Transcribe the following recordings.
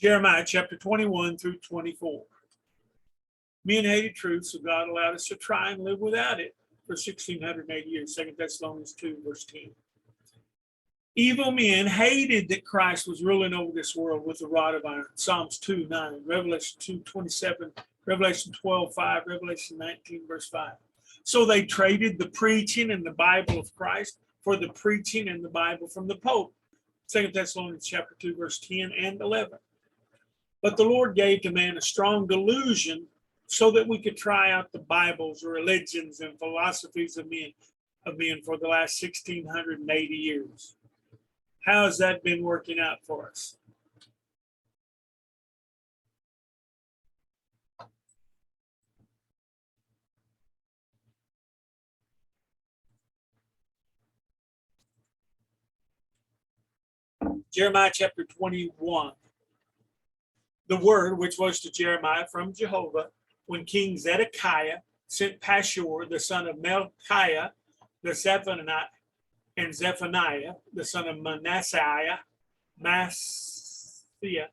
Jeremiah chapter 21 through 24. Men hated truth, so God allowed us to try and live without it for 1680 years. 2 Thessalonians 2, verse 10. Evil men hated that Christ was ruling over this world with a rod of iron. Psalms 2:9, Revelation 2:27, Revelation 12:5, Revelation 19, verse 5. So they traded the preaching and the Bible of Christ for the preaching and the Bible from the Pope. 2 Thessalonians chapter 2, verse 10 and 11. But the Lord gave to man a strong delusion so that we could try out the Bibles, religions, and philosophies of men for the last 1680 years. How has that been working out for us? Jeremiah chapter 21. The word which was to Jeremiah from Jehovah, when King Zedekiah sent Pashur, the son of Melchiah, the Zephaniah, and Zephaniah, the son of Manasseh, Messiah,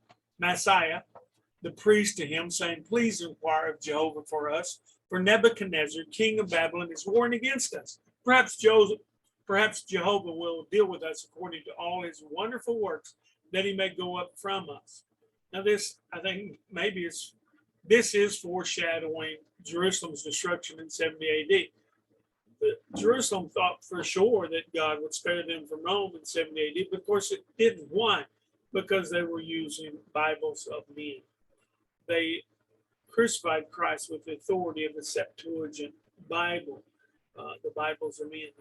the priest, to him, saying, please inquire of Jehovah for us, for Nebuchadnezzar, king of Babylon, is warring against us. Perhaps Jehovah will deal with us according to all his wonderful works, that he may go up from us. Now this, I think, this is foreshadowing Jerusalem's destruction in 70 AD. Jerusalem thought for sure that God would spare them from Rome in 70 AD, but of course it didn't. Why? Because they were using Bibles of men. They crucified Christ with the authority of the Septuagint Bible, the Bibles of men.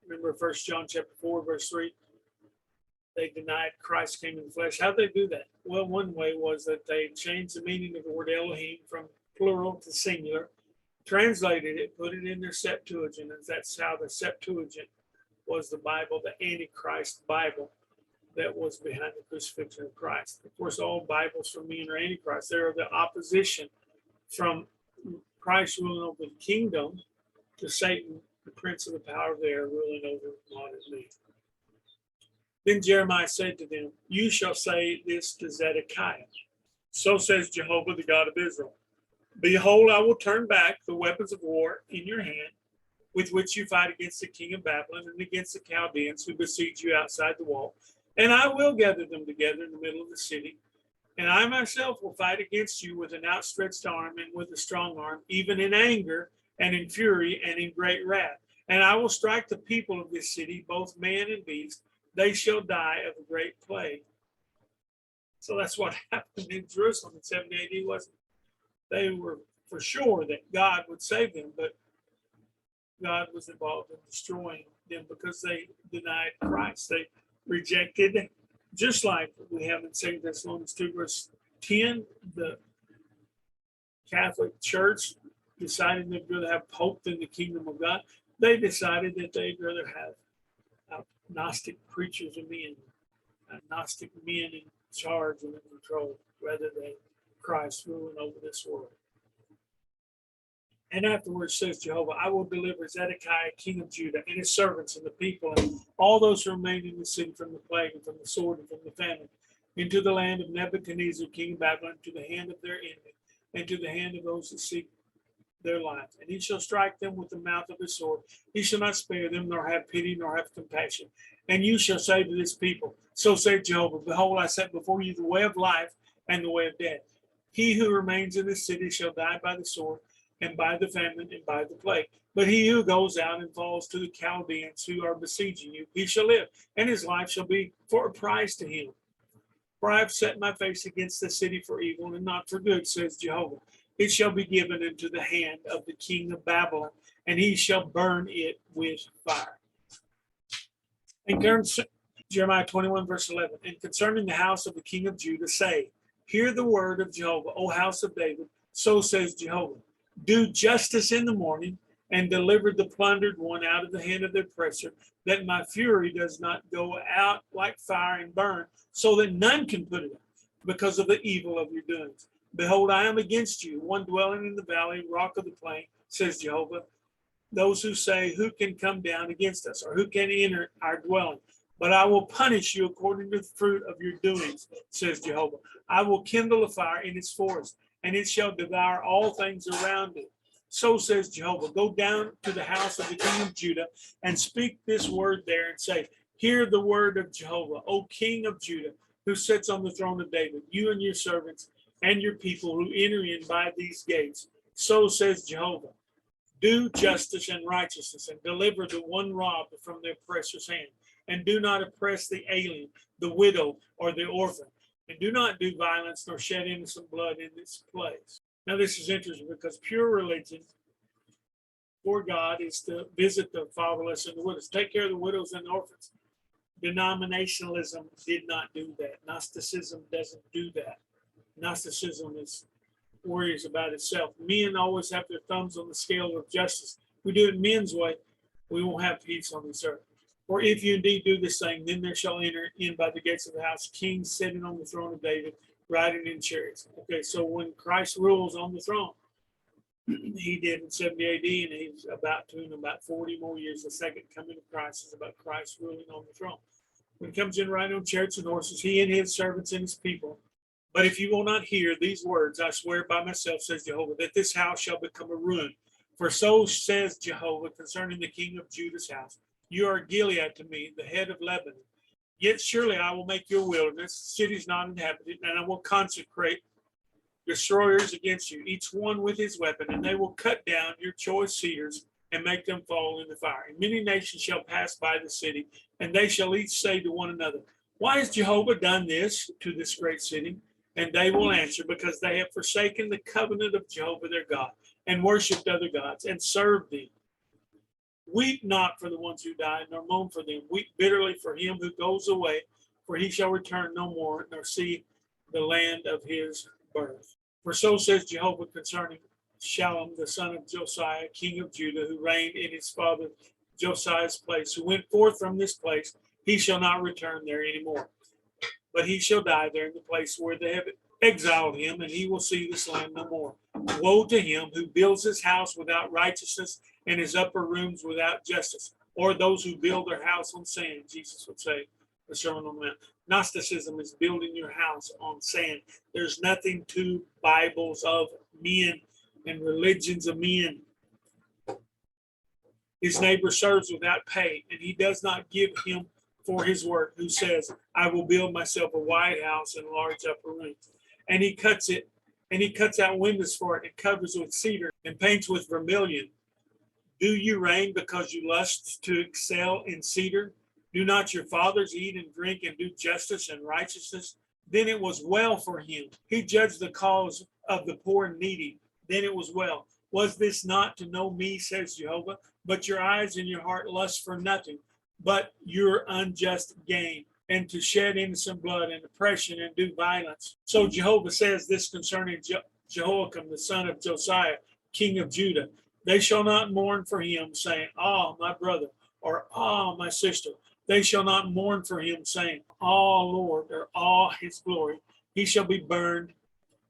Remember 1 John chapter 4, verse 3? They denied Christ came in the flesh. How did they do that? Well, one way was that they changed the meaning of the word Elohim from plural to singular, translated it, put it in their Septuagint, and that's how the Septuagint was the Bible, the Antichrist Bible that was behind the crucifixion of Christ. Of course, all Bibles from men are Antichrist. They are the opposition from Christ ruling over the kingdom to Satan, the prince of the power of the air, ruling over modern men. Then Jeremiah said to them, you shall say this to Zedekiah. So says Jehovah, the God of Israel. Behold, I will turn back the weapons of war in your hand, with which you fight against the king of Babylon and against the Chaldeans who besiege you outside the wall. And I will gather them together in the middle of the city. And I myself will fight against you with an outstretched arm and with a strong arm, even in anger and in fury and in great wrath. And I will strike the people of this city, both man and beast. They shall die of a great plague. So that's what happened in Jerusalem in 70 AD, wasn't it? They were for sure that God would save them, but God was involved in destroying them because they denied Christ. They rejected, just like we have in 2 Thessalonians 2, verse 10, the Catholic Church decided they'd rather have Pope than the kingdom of God. They decided that they'd rather have Gnostic preachers and men, Gnostic men in charge and in control, rather than Christ ruling over this world. And afterwards says Jehovah, I will deliver Zedekiah, king of Judah, and his servants and the people, and all those who remain in the city from the plague and from the sword and from the famine, into the land of Nebuchadnezzar, king of Babylon, to the hand of their enemy, and to the hand of those that seek their life. And he shall strike them with the mouth of his sword. He shall not spare them, nor have pity, nor have compassion. And you shall say to this people, so saith Jehovah, behold, I set before you the way of life and the way of death. He who remains in this city shall die by the sword, and by the famine, and by the plague. But he who goes out and falls to the Chaldeans who are besieging you, he shall live, and his life shall be for a prize to him. For I have set my face against the city for evil and not for good, says Jehovah. It shall be given into the hand of the king of Babylon, and he shall burn it with fire. And Jeremiah 21, verse 11, and concerning the house of the king of Judah, say, hear the word of Jehovah, O house of David, so says Jehovah. Do justice in the morning, and deliver the plundered one out of the hand of the oppressor, that my fury does not go out like fire and burn, so that none can put it out, because of the evil of your doings. Behold, I am against you, one dwelling in the valley, rock of the plain, says Jehovah. Those who say, who can come down against us, or who can enter our dwelling? But I will punish you according to the fruit of your doings, says Jehovah. I will kindle a fire in its forest, and it shall devour all things around it. So says Jehovah, go down to the house of the king of Judah and speak this word there and say, hear the word of Jehovah, O king of Judah, who sits on the throne of David, you and your servants and your people who enter in by these gates. So says Jehovah, do justice and righteousness and deliver the one robbed from the oppressor's hand. And do not oppress the alien, the widow, or the orphan. And do not do violence nor shed innocent blood in this place. Now, this is interesting because pure religion for God is to visit the fatherless and the widows, take care of the widows and the orphans. Denominationalism did not do that. Gnosticism doesn't do that. Gnosticism worries about itself. Men always have their thumbs on the scale of justice. We do it men's way, we won't have peace on this earth. For if you indeed do this thing, then there shall enter in by the gates of the house kings sitting on the throne of David, riding in chariots. Okay, so when Christ rules on the throne, he did in 70 AD, and he's about to in about 40 more years. The second coming of Christ is about Christ ruling on the throne. When he comes in riding on chariots and horses, he and his servants and his people. But if you will not hear these words, I swear by myself, says Jehovah, that this house shall become a ruin. For so says Jehovah concerning the king of Judah's house, you are Gilead to me, the head of Lebanon. Yet surely I will make you a wilderness, cities not inhabited, and I will consecrate destroyers against you, each one with his weapon, and they will cut down your choice cedars and make them fall in the fire. And many nations shall pass by the city, and they shall each say to one another, why has Jehovah done this to this great city? And they will answer, because they have forsaken the covenant of Jehovah their God, and worshipped other gods, and served thee. Weep not for the ones who die, nor moan for them. Weep bitterly for him who goes away, for he shall return no more, nor see the land of his birth. For so says Jehovah concerning Shallum, the son of Josiah, king of Judah, who reigned in his father Josiah's place, who went forth from this place, he shall not return there anymore, but he shall die there in the place where they have exiled him, and he will see this land no more. Woe to him who builds his house without righteousness and his upper rooms without justice, or those who build their house on sand, Jesus would say, the Sermon on the Mount. Gnosticism is building your house on sand. There's nothing to Bibles of men and religions of men. His neighbor serves without pay, and he does not give him for his work, who says, I will build myself a wide house and large upper rooms. And he cuts out windows for it, and covers with cedar, and paints with vermilion. Do you reign because you lust to excel in cedar? Do not your fathers eat and drink and do justice and righteousness? Then it was well for him. He judged the cause of the poor and needy. Then it was well. Was this not to know me, says Jehovah? But your eyes and your heart lust for nothing but your unjust gain, and to shed innocent blood and oppression and do violence. So Jehovah says this concerning Jehoiakim, the son of Josiah, king of Judah. They shall not mourn for him, saying, ah, my brother, or ah, my sister. They shall not mourn for him, saying, ah, Lord, or ah, his glory. He shall be burned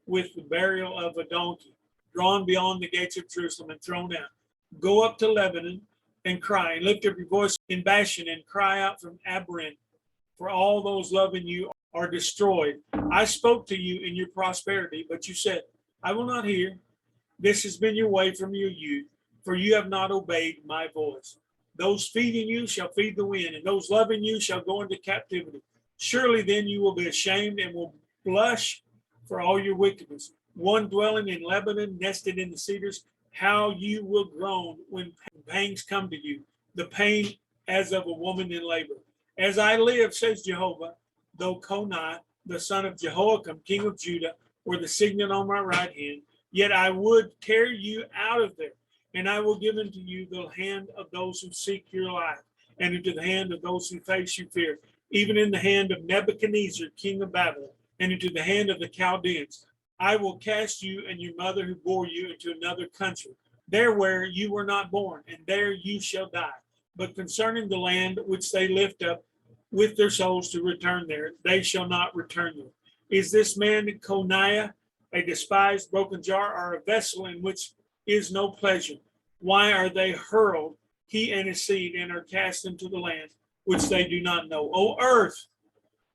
with the burial of a donkey, drawn beyond the gates of Jerusalem and thrown out. Go up to Lebanon and cry, and lift up your voice in Bashan and cry out from Abarim, for all those loving you are destroyed. I spoke to you in your prosperity, but you said, I will not hear. This has been your way from your youth, for you have not obeyed my voice. Those feeding you shall feed the wind, and those loving you shall go into captivity. Surely then you will be ashamed and will blush for all your wickedness. One dwelling in Lebanon, nested in the cedars, how you will groan when pangs come to you, the pain as of a woman in labor. As I live, says Jehovah, though Konai, the son of Jehoiakim, king of Judah, were the signet on my right hand, yet I would tear you out of there, and I will give unto you the hand of those who seek your life, and into the hand of those who face you fear, even in the hand of Nebuchadnezzar, king of Babylon, and into the hand of the Chaldeans. I will cast you and your mother who bore you into another country, there where you were not born, and there you shall die. But concerning the land which they lift up with their souls to return there, they shall not return there. Is this man Coniah a despised broken jar, or a vessel in which is no pleasure? Why are they hurled, he and his seed, and are cast into the land? which they do not know. O earth,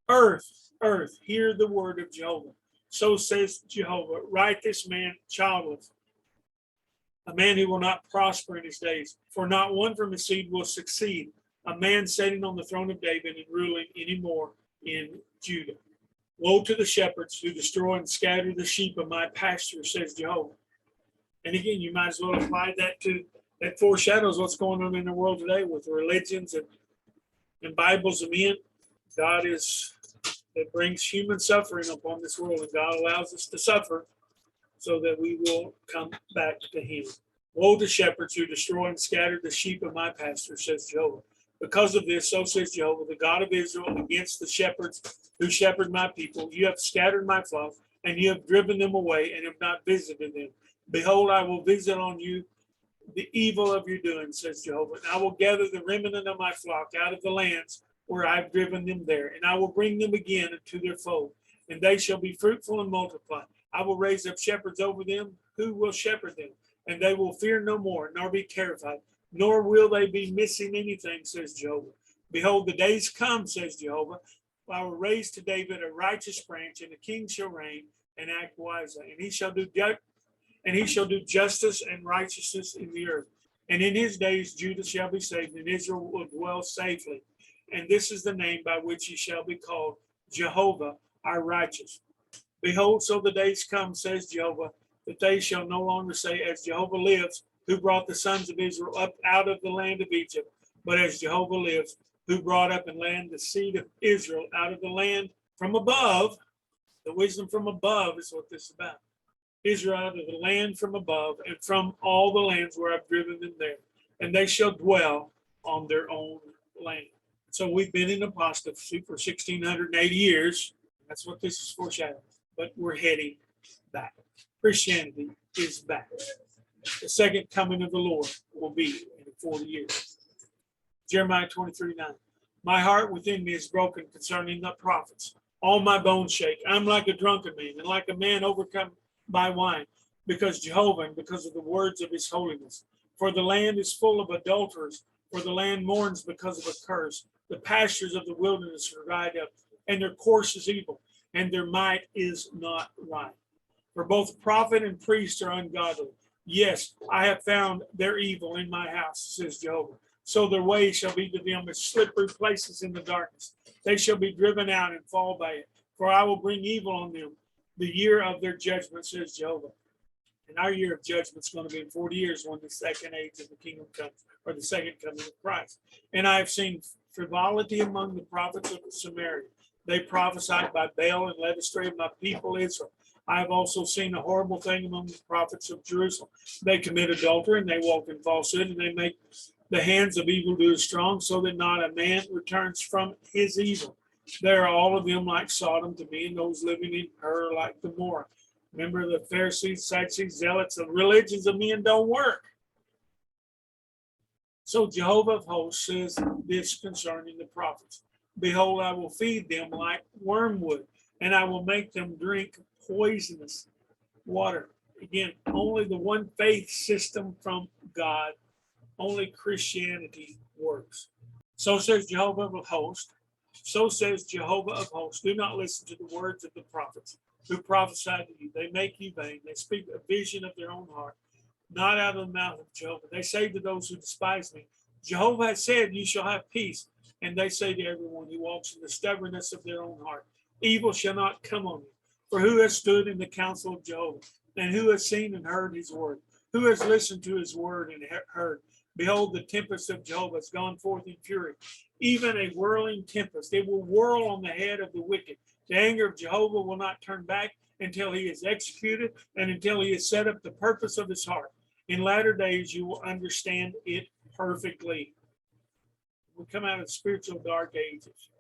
earth, earth, hear the word of Jehovah. So says Jehovah, write this man childless, a man who will not prosper in his days, for not one from his seed will succeed, a man sitting on the throne of David and ruling any more in Judah. Woe to the shepherds who destroy and scatter the sheep of my pasture, says Jehovah. And again, you might as well apply that to, that foreshadows what's going on in the world today with religions and Bibles of men. God is, that brings human suffering upon this world, and God allows us to suffer so that we will come back to him. Woe to shepherds who destroy and scatter the sheep of my pasture, says Jehovah. Because of this, so says Jehovah, the God of Israel, against the shepherds who shepherd my people. You have scattered my flock, and you have driven them away, and have not visited them. Behold, I will visit on you the evil of your doing, says Jehovah. And I will gather the remnant of my flock out of the lands where I've driven them there, and I will bring them again into their fold, and they shall be fruitful and multiply. I will raise up shepherds over them who will shepherd them, and they will fear no more, nor be terrified, nor will they be missing anything, says Jehovah. Behold, the days come, says Jehovah, I will raise to David a righteous branch, and the king shall reign and act wisely, and he shall do justice and righteousness in the earth. And in his days Judah shall be saved, and Israel will dwell safely. And this is the name by which he shall be called, Jehovah our righteous. Behold, so the days come, says Jehovah, that they shall no longer say, as Jehovah lives, who brought the sons of Israel up out of the land of Egypt, but as Jehovah lives, who brought up and landed the seed of Israel out of the land from above. The wisdom from above is what this is about. Israel out of the land from above, and from all the lands where I've driven them there, and they shall dwell on their own land. So we've been in apostasy for 1680 years. That's what this is foreshadowing. But we're heading back. Christianity is back. The second coming of the Lord will be in 40 years. Jeremiah 23:9. My heart within me is broken concerning the prophets. All my bones shake. I'm like a drunken man, and like a man overcome by wine, because Jehovah, and because of the words of his holiness. For the land is full of adulterers, for the land mourns because of a curse. The pastures of the wilderness are dried up, and their course is evil, and their might is not right. For both prophet and priest are ungodly. Yes, I have found their evil in my house, says Jehovah. So their way shall be to them as slippery places in the darkness. They shall be driven out and fall by it. For I will bring evil on them, the year of their judgment, says Jehovah. And our year of judgment is going to be in 40 years when the second age of the kingdom comes, or the second coming of Christ. And I have seen frivolity among the prophets of Samaria. They prophesied by Baal and led astray my people Israel. I have also seen a horrible thing among the prophets of Jerusalem. They commit adultery, and they walk in falsehood, and they make the hands of evildoers strong, so that not a man returns from his evil. They are all of them like Sodom to me, and those living in her like Gomorrah. Remember, the Pharisees, Sadducees, Zealots, and religions of men don't work. So Jehovah of hosts says this concerning the prophets. Behold, I will feed them like wormwood, and I will make them drink poisonous water. Again, only the one faith system from God, only Christianity works. So says Jehovah of hosts. So says Jehovah of hosts. Do not listen to the words of the prophets who prophesy to you. They make you vain. They speak a vision of their own heart, not out of the mouth of Jehovah. They say to those who despise me, Jehovah has said, you shall have peace. And they say to everyone who walks in the stubbornness of their own heart, evil shall not come on you. For who has stood in the counsel of Jehovah, and who has seen and heard his word? Who has listened to his word and heard? Behold, the tempest of Jehovah has gone forth in fury, even a whirling tempest. It will whirl on the head of the wicked. The anger of Jehovah will not turn back until he is executed and until he has set up the purpose of his heart. In latter days, you will understand it perfectly. We come out of spiritual dark ages.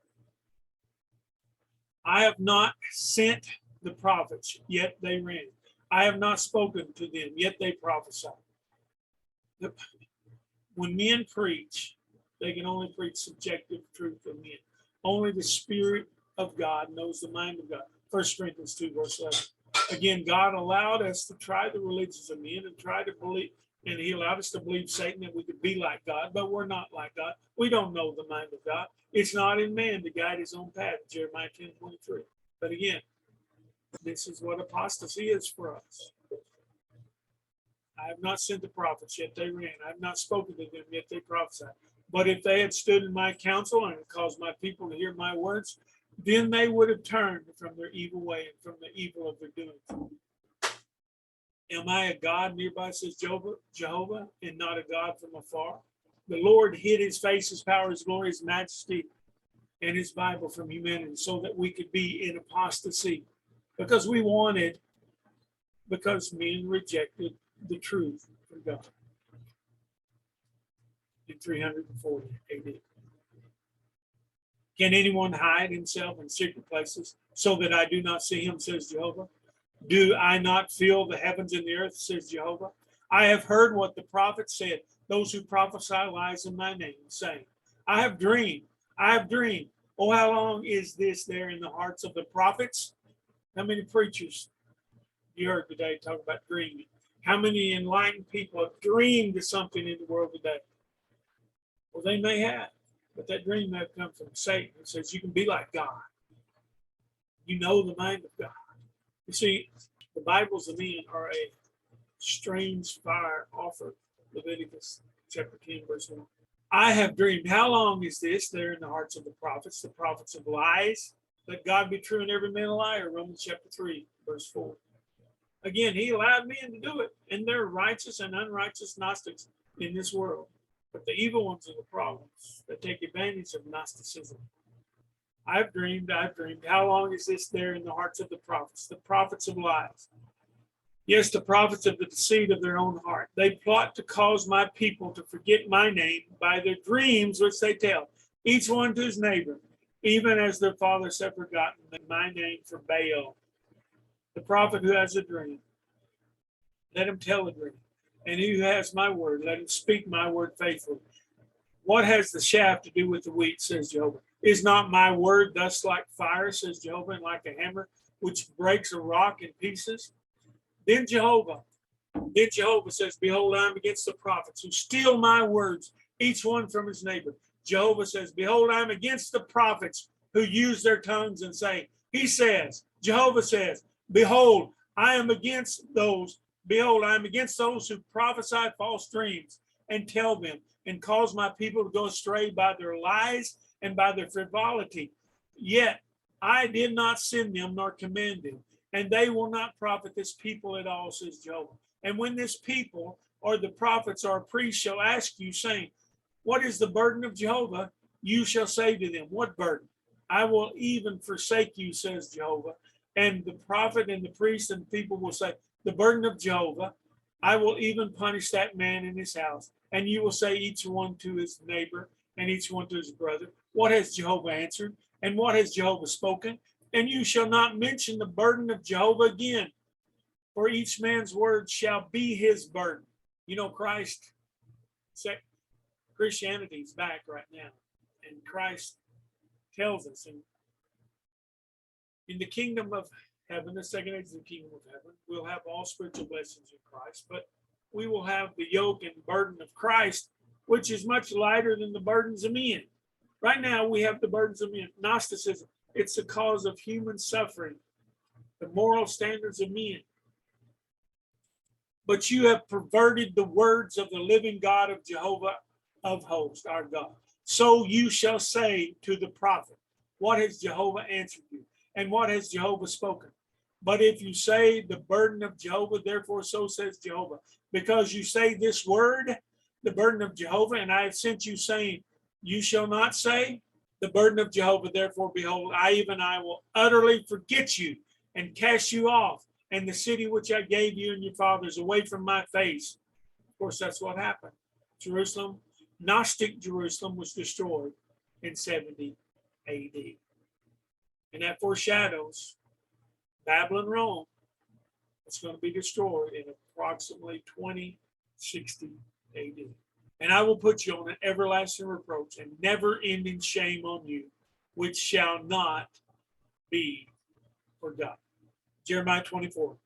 I have not sent the prophets, yet they ran. I have not spoken to them, yet they prophesy. When men preach, they can only preach subjective truth of men. Only the Spirit of God knows the mind of God. 1 Corinthians 2, verse 11. Again, God allowed us to try the religions of men and try to And he allowed us to believe Satan that we could be like God, but we're not like God. We don't know the mind of God. It's not in man to guide his own path, Jeremiah 10:23. But again, this is what apostasy is for us. I have not sent the prophets, yet they ran. I have not spoken to them, yet they prophesied. But if they had stood in my counsel and had caused my people to hear my words, then they would have turned from their evil way and from the evil of their doings. Am I a God nearby, says Jehovah, and not a God from afar? The Lord hid his face, his power, his glory, his majesty, and his Bible from humanity so that we could be in apostasy because men rejected the truth from God in 340 AD. Can anyone hide himself in secret places so that I do not see him, says Jehovah? Do I not fill the heavens and the earth, says Jehovah? I have heard what the prophets said, those who prophesy lies in my name, saying, I have dreamed. Oh, how long is this there in the hearts of the prophets? How many preachers you heard today talk about dreaming? How many enlightened people have dreamed of something in the world today? Well, they may have, but that dream may have come from Satan. It says you can be like God. You know the mind of God. You see, the Bibles of men are a strange fire offered. Leviticus chapter 10, verse 1. I have dreamed. How long is this there in the hearts of the prophets of lies? Let God be true and every man a liar. Romans chapter 3, verse 4. Again, he allowed men to do it, and there are righteous and unrighteous Gnostics in this world. But the evil ones are the problems that take advantage of Gnosticism. I've dreamed. How long is this there in the hearts of the prophets of lies? Yes, the prophets of the deceit of their own heart. They plot to cause my people to forget my name by their dreams which they tell, each one to his neighbor, even as their fathers have forgotten my name for Baal. The prophet who has a dream, let him tell a dream. And he who has my word, let him speak my word faithfully. What has the chaff to do with the wheat, says Jehovah? Is not my word thus like fire, says Jehovah, and like a hammer, which breaks a rock in pieces? Then Jehovah says, behold, I am against the prophets who steal my words, each one from his neighbor. Jehovah says, behold, I am against the prophets who use their tongues and say, Jehovah says, behold, I am against those who prophesy false dreams and tell them and cause my people to go astray by their lies and by their frivolity. Yet I did not send them nor command them, and they will not profit this people at all, says Jehovah. And when this people or the prophets or priests shall ask you, saying, what is the burden of Jehovah? You shall say to them, what burden? I will even forsake you, says Jehovah. And the prophet and the priest and the people will say, the burden of Jehovah, I will even punish that man in his house. And you will say, each one to his neighbor and each one to his brother, what has Jehovah answered? And what has Jehovah spoken? And you shall not mention the burden of Jehovah again, for each man's word shall be his burden. You know, Christianity is back right now. And Christ tells us in the kingdom of heaven, the second age of the kingdom of heaven, we'll have all spiritual blessings in Christ, but we will have the yoke and burden of Christ, which is much lighter than the burdens of men. Right now, we have the burdens of men. Gnosticism, it's the cause of human suffering, the moral standards of men. But you have perverted the words of the living God of Jehovah of hosts, our God. So you shall say to the prophet, what has Jehovah answered you? And what has Jehovah spoken? But if you say the burden of Jehovah, therefore so says Jehovah, because you say this word, the burden of Jehovah, and I have sent you saying, you shall not say the burden of Jehovah, therefore behold, I will utterly forget you and cast you off, and the city which I gave you and your fathers away from my face. Of course, that's what happened. Jerusalem, Gnostic Jerusalem, was destroyed in 70 AD. And that foreshadows Babylon, Rome. It's going to be destroyed in approximately 2060 AD. And I will put you on an everlasting reproach and never-ending shame on you, which shall not be forgotten. Jeremiah 24.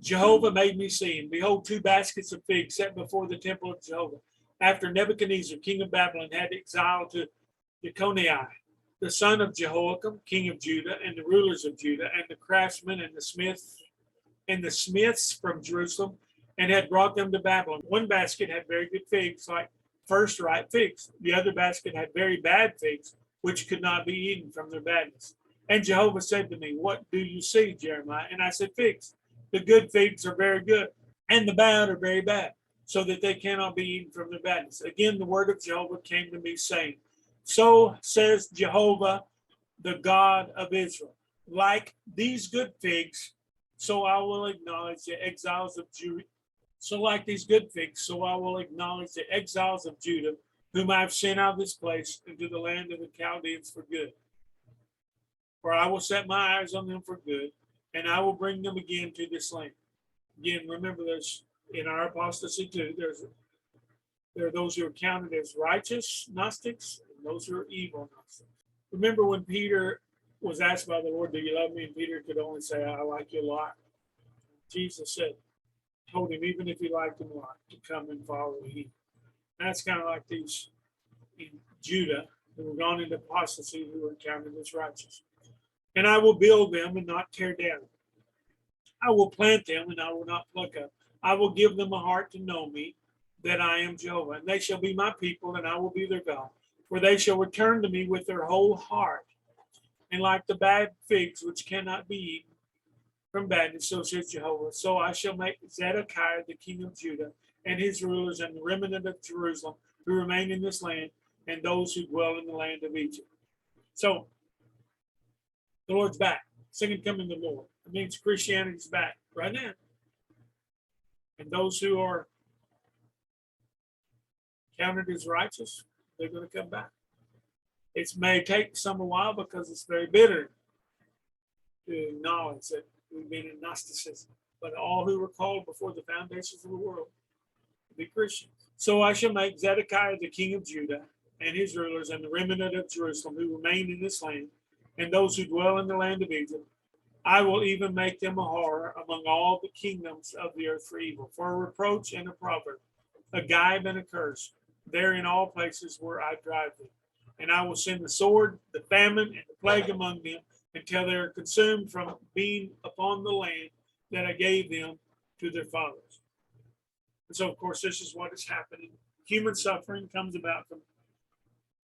Jehovah made me see, and behold, 2 baskets of figs set before the temple of Jehovah. After Nebuchadnezzar, king of Babylon, had exiled to Jeconiah, the son of Jehoiakim, king of Judah, and the rulers of Judah, and the craftsmen and the smiths from Jerusalem, and had brought them to Babylon. One basket had very good figs, like first ripe figs. The other basket had very bad figs, which could not be eaten from their badness. And Jehovah said to me, what do you see, Jeremiah? And I said, figs. The good figs are very good, and the bad are very bad, so that they cannot be eaten from their badness. Again, the word of Jehovah came to me, saying, so says Jehovah, the God of Israel, like these good figs, so I will acknowledge the exiles of Judah. So like these good figs, so I will acknowledge the exiles of Judah, whom I have sent out of this place into the land of the Chaldeans for good. For I will set my eyes on them for good, and I will bring them again to this land. Again, remember, there's in our apostasy too, there are those who are counted as righteous Gnostics and those who are evil Gnostics. Remember when Peter was asked by the Lord, do you love me? And Peter could only say, I like you a lot. Jesus told him, even if he liked him a lot, to come and follow him. That's kind of like these in Judah who were gone into apostasy, who were counted as righteous. And I will build them and not tear down. I will plant them and I will not pluck up. I will give them a heart to know me, that I am Jehovah. And they shall be my people, and I will be their God. For they shall return to me with their whole heart. And like the bad figs, which cannot be eaten from badness, so says Jehovah. So I shall make Zedekiah the king of Judah, and his rulers, and the remnant of Jerusalem, who remain in this land, and those who dwell in the land of Egypt. So the Lord's back. Second coming of the Lord. It means Christianity's back right now. And those who are counted as righteous, they're going to come back. It may take some a while because it's very bitter to acknowledge that we've been in Gnosticism. But all who were called before the foundations of the world to be Christians. So I shall make Zedekiah the king of Judah, and his rulers, and the remnant of Jerusalem, who remain in this land, and those who dwell in the land of Egypt. I will even make them a horror among all the kingdoms of the earth for evil, for a reproach and a proverb, a gibe and a curse, there in all places where I drive them. And I will send the sword, the famine, and the plague among them, until they are consumed from being upon the land that I gave them to their fathers. And so, of course, this is what is happening. Human suffering comes about from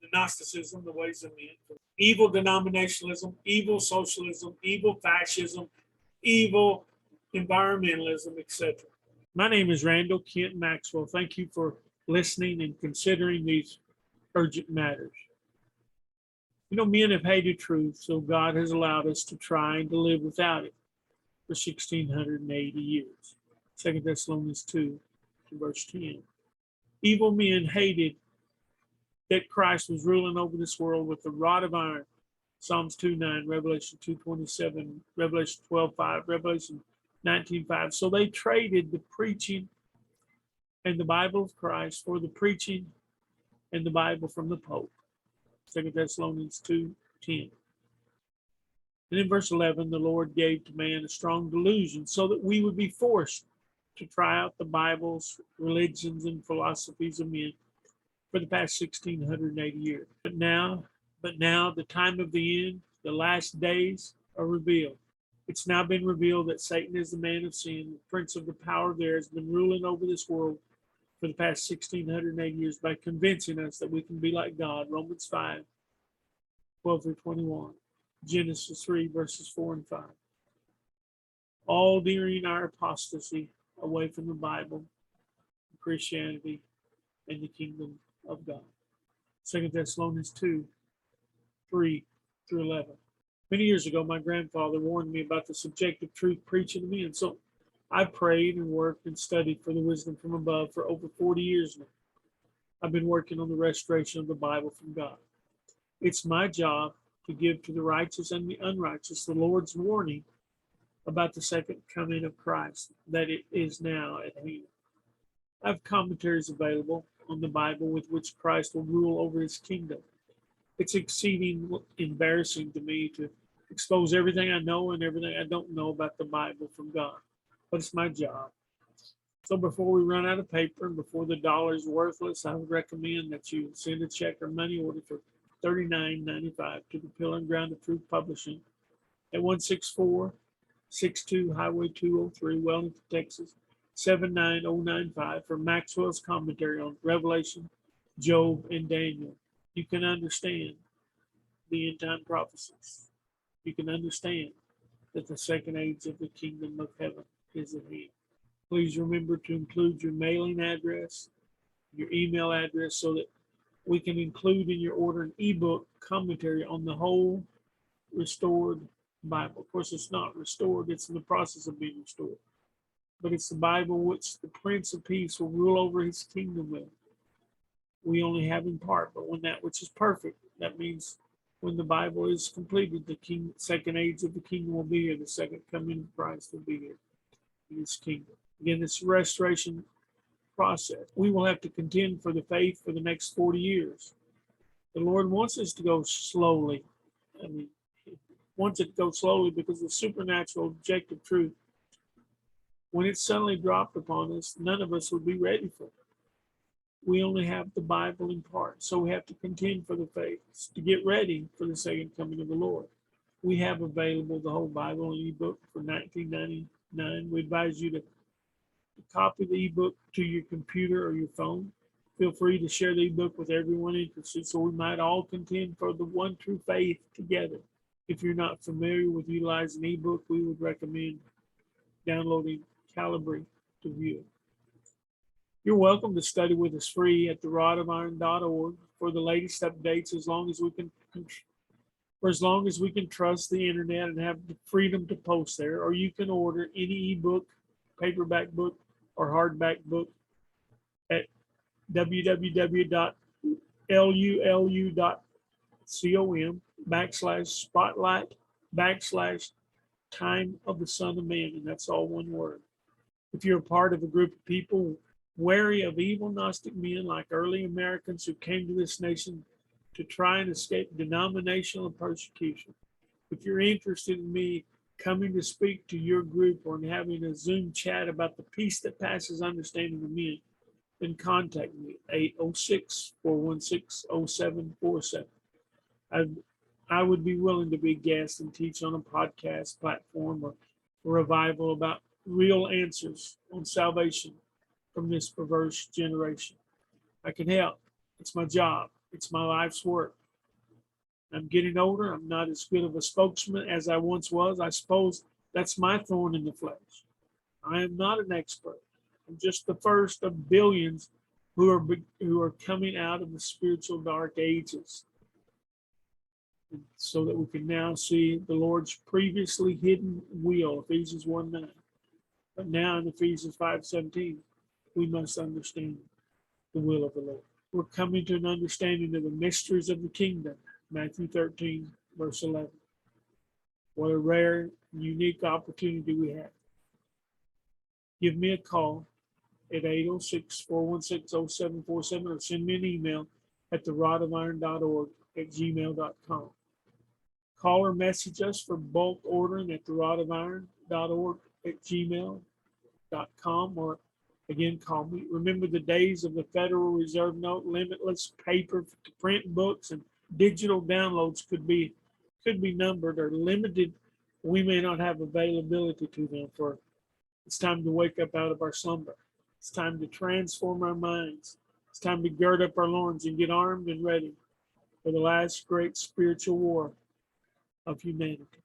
the Gnosticism, the ways of men, from evil denominationalism, evil socialism, evil fascism, evil environmentalism, etc. My name is Randall Kent Maxwell. Thank you for listening and considering these urgent matters. You know, men have hated truth, so God has allowed us to try and to live without it for 1,680 years. 2 Thessalonians 2, verse 10. Evil men hated that Christ was ruling over this world with a rod of iron. Psalms 2:9, Revelation 2:27, Revelation 12:5, Revelation 19:5. So they traded the preaching and the Bible of Christ for the preaching and the Bible from the Pope. 2 Thessalonians 2:10. And in verse 11, the Lord gave to man a strong delusion so that we would be forced to try out the Bibles, religions, and philosophies of men for the past 1,680 years. But now the time of the end, the last days are revealed. It's now been revealed that Satan is the man of sin, the prince of the power of the air, has been ruling over this world for the past 1,680 years by convincing us that we can be like God. Romans 5:12-21. Genesis 3, verses 4 and 5. All during our apostasy away from the Bible, Christianity, and the kingdom of God. 2 Thessalonians 2:3-11. Many years ago, my grandfather warned me about the subjective truth preaching to me, and so I prayed and worked and studied for the wisdom from above for over 40 years now. I've been working on the restoration of the Bible from God. It's my job to give to the righteous and the unrighteous the Lord's warning about the second coming of Christ, that it is now at hand. I have commentaries available on the Bible with which Christ will rule over his kingdom. It's exceeding embarrassing to me to expose everything I know and everything I don't know about the Bible from God. but it's my job. So before we run out of paper and before the dollar is worthless, I would recommend that you send a check or money order for $39.95 to the Pillar and Ground of Truth Publishing at 16462 Highway 203, Wellington, Texas, 79095 for Maxwell's commentary on Revelation, Job, and Daniel. You can understand the end time prophecies. You can understand that the second age of the kingdom of heaven is at hand. Please remember to include your mailing address, your email address, so that we can include in your order an ebook commentary on the whole restored Bible. Of course, it's not restored, it's in the process of being restored. But it's the Bible which the Prince of Peace will rule over his kingdom with. We only have in part, but when that which is perfect, that means when the Bible is completed, the second age of the kingdom will be here, the second coming of Christ will be here in his kingdom. Again, this restoration process, we will have to contend for the faith for the next 40 years. The Lord wants us to go slowly. He wants it to go slowly because the supernatural objective truth, when it suddenly dropped upon us, none of us would be ready for it. We only have the Bible in part, so we have to contend for the faith to get ready for the second coming of the Lord. We have available the whole Bible in ebook for $19.99. We advise you to copy the ebook to your computer or your phone. Feel free to share the ebook with everyone interested so we might all contend for the one true faith together. If you're not familiar with utilizing ebook, we would recommend downloading Calibri to view it. You're welcome to study with us free at therodofiron.org for the latest updates as long as we can trust the internet and have the freedom to post there, or you can order any ebook, paperback book, or hardback book at www.lulu.com/spotlight/time of the Son of Man, and that's all one word. If you're a part of a group of people wary of evil Gnostic men like early Americans who came to this nation to try and escape denominational persecution, if you're interested in me coming to speak to your group or in having a Zoom chat about the peace that passes understanding of men, then contact me at 806-416-0747. I would be willing to be a guest and teach on a podcast platform or a revival about real answers on salvation from this perverse generation. I can help. It's my job. It's my life's work. I'm getting older. I'm not as good of a spokesman as I once was. I suppose that's my thorn in the flesh. I am not an expert. I'm just the first of billions who are coming out of the spiritual dark ages, so that we can now see the Lord's previously hidden will, Ephesians 1:9. But now in Ephesians 5:17, we must understand the will of the Lord. We're coming to an understanding of the mysteries of the kingdom, Matthew 13, verse 11. What a rare, unique opportunity we have. Give me a call at 806-416-0747 or send me an email at therodofiron.org@gmail.com. Call or message us for bulk ordering at therodofiron.org@gmail.com, or again, call me. Remember, the days of the Federal Reserve note, limitless paper to print books and digital downloads could be numbered or limited. We may not have availability to them. For it's time to wake up out of our slumber. It's time to transform our minds. It's time to gird up our loins and get armed and ready for the last great spiritual war of humanity.